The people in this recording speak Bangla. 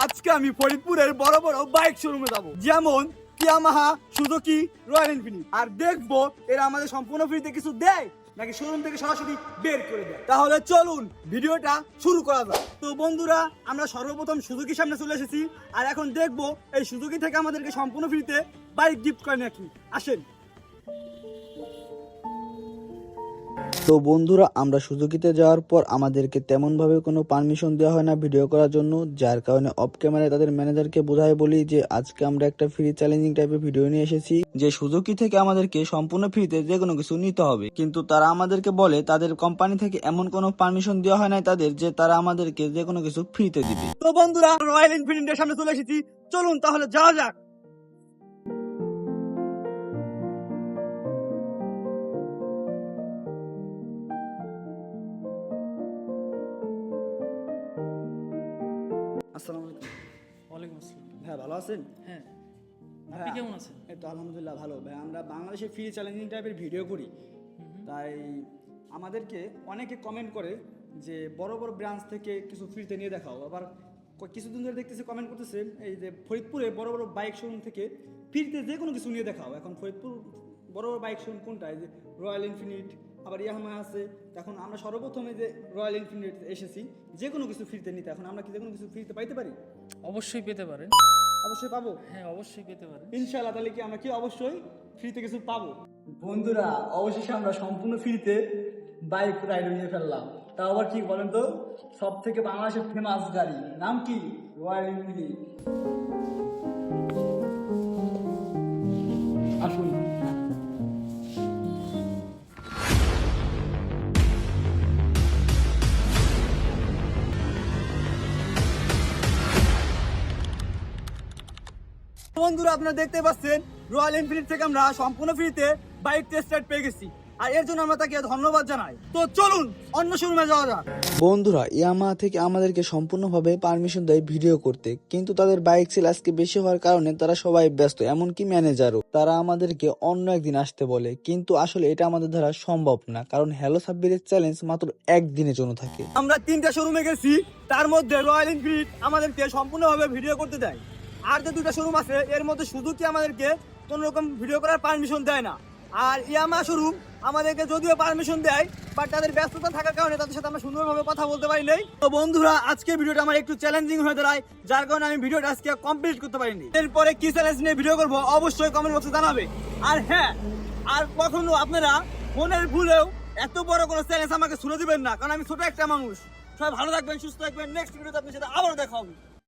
আজকে আমি ফরিদপুরের বড় বড় বাইক শোরুমে যাবো, যেমন ইয়ামাহা, সুজুকি, রয়্যাল এনফিল্ড, আর দেখবো এরা আমাদের সম্পূর্ণ ফ্রিতে কিছু দেয় নাকি শোরুম থেকে সরাসরি বের করে দেয়। তাহলে চলুন ভিডিওটা শুরু করা যাক। তো বন্ধুরা, আমরা সর্বপ্রথম সুজুকির সামনে চলে এসেছি, আর এখন দেখবো এই সুজুকি থেকে আমাদেরকে সম্পূর্ণ ফ্রিতে বাইক গিফট করে নাকি। আসেন। তো বন্ধুরা, আমরা সুজুকিতে যাওয়ার পর আমাদেরকে তেমনভাবে কোনো পারমিশন দেওয়া হয় না ভিডিও করার জন্য, যার কারণে অফ ক্যামেরায় তাদের ম্যানেজারকে বোঝায় বলি যে আজকে আমরা একটা ফ্রি চ্যালেঞ্জিং টাইপের ভিডিও নিয়ে এসেছি, যে সুজুকি থেকে আমাদেরকে সম্পূর্ণ ফ্রিতে যে কোনো কিছু নিতে হবে। কিন্তু তারা আমাদেরকে বলে তাদের কোম্পানি থেকে এমন কোনো পারমিশন দেওয়া হয় না তাদের যে তারা আমাদেরকে যে কোনো কিছু ফ্রিতে দিবে। তো বন্ধুরা, রয়্যাল এনফিল্ডের সামনে চলে এসেছি, চলুন তাহলে যাওয়া যাক। আসসালামু আলাইকুম। ওয়ালাইকুম আসসালাম। ভাই ভালো আছেন? হ্যাঁ, আপনি ভাই, কেমন আছেন? এই তো আলহামদুলিল্লাহ ভালো। ভাই, আমরা বাংলাদেশে ফ্রি চ্যালেঞ্জিং টাইপের ভিডিও করি, তাই আমাদেরকে অনেকে কমেন্ট করে যে বড় বড় ব্রাঞ্চ থেকে কিছু ফ্রিতে নিয়ে দেখাও। আবার কিছুদিন ধরে দেখতেছি কমেন্ট করতেছে এই যে ফরিদপুরে বড় বড় বাইক শোরুম থেকে ফ্রিতে যে কোনো কিছু নিয়ে দেখাও। এখন ফরিদপুর বড় বড় বাইক শোরুম কোনটা? এই যে রয়্যাল এনফিল্ড, আবার ইয়ামাহা আছে। এখন আমরা সর্বপ্রথমে যে রয়্যাল এনফিল্ড এসেছি যে কোনো কিছু ফ্রিতে নিতে। এখন আমরা কি যে কোনো কিছু ফ্রিতে পাইতে পারি? অবশ্যই পেতে পারেন। অবশ্যই পাবো। হ্যাঁ, অবশ্যই পেতে পারেন। ইনশাআল্লাহ। তাহলে কি আমরা কি অবশ্যই ফ্রিতে কিছু পাবো? বন্ধুরা, অবশেষে আমরা সম্পূর্ণ ফ্রিতে বাইক রাইড নিয়ে ফেললাম। তাও আবার কি বলেন তো, সব থেকে বাংলাদেশের ফেমাস গাড়ি, নাম কি? Royal Enfield. আসুন। বন্ধুরা, আপনারা দেখতে পাচ্ছেন রয়্যাল এনফিল্ড থেকে আমরা সম্পূর্ণ ফ্রিতে বাইক টেস্ট রাইড পেয়ে গেছি, আর এর জন্য আমরা তাকে ধন্যবাদ জানাই। তো চলুন অন্য শোরুমে যাওয়া যাক। বন্ধুরা, ইয়ামাহা থেকে আমাদেরকে সম্পূর্ণভাবে পারমিশন দেয় ভিডিও করতে, কিন্তু তাদের বাইক সেল আজকে বেশি হওয়ার কারণে তারা সবাই ব্যস্ত, এমনকি ম্যানেজারও। তারা আমাদেরকে অন্য একদিন আসতে বলে, কিন্তু আসলে এটা আমাদের দ্বারা সম্ভব না, কারণ হ্যালো সাব্বিরের চ্যালেঞ্জ মাত্র একদিনের জন্য থাকে। আমরা 3টা শোরুমে গেছি, তার মধ্যে রয়্যাল এনফিল্ড আমাদেরকে সম্পূর্ণভাবে ভিডিও করতে দেয়, আর যে 2টা শোরুম আছে এর মধ্যে সুজুকি আমাদেরকে কোনো রকম ভিডিও করার পারমিশন দেয় না। আর ইয়ামাহা শোরুম আমাদেরকে যদিও পারমিশন দেয়, বাট তাদের ব্যস্ততা থাকার কারণে তাদের সাথে আমরা সুন্দরভাবে কথা বলতে পারি নাই। তো বন্ধুরা, আজকে ভিডিওটা আমার একটু চ্যালেঞ্জিং হয়ে দাঁড়ায়, যার কারণে আমি ভিডিওটা আজকে কমপ্লিট করতে পারিনি। এরপরে কি চ্যালেঞ্জ নিয়ে ভিডিও করবো অবশ্যই কমেন্ট বক্সে জানাবে। আর হ্যাঁ, আর কখনো আপনারা মনের ভুলেও এত বড় কোনো চ্যালেঞ্জ আমাকে শুনে দিবেন না, কারণ আমি ছোট একটা মানুষ। সবাই ভালো থাকবেন, সুস্থ থাকবেন। নেক্সট ভিডিওতে আপনার সাথে আবারও দেখা হবে।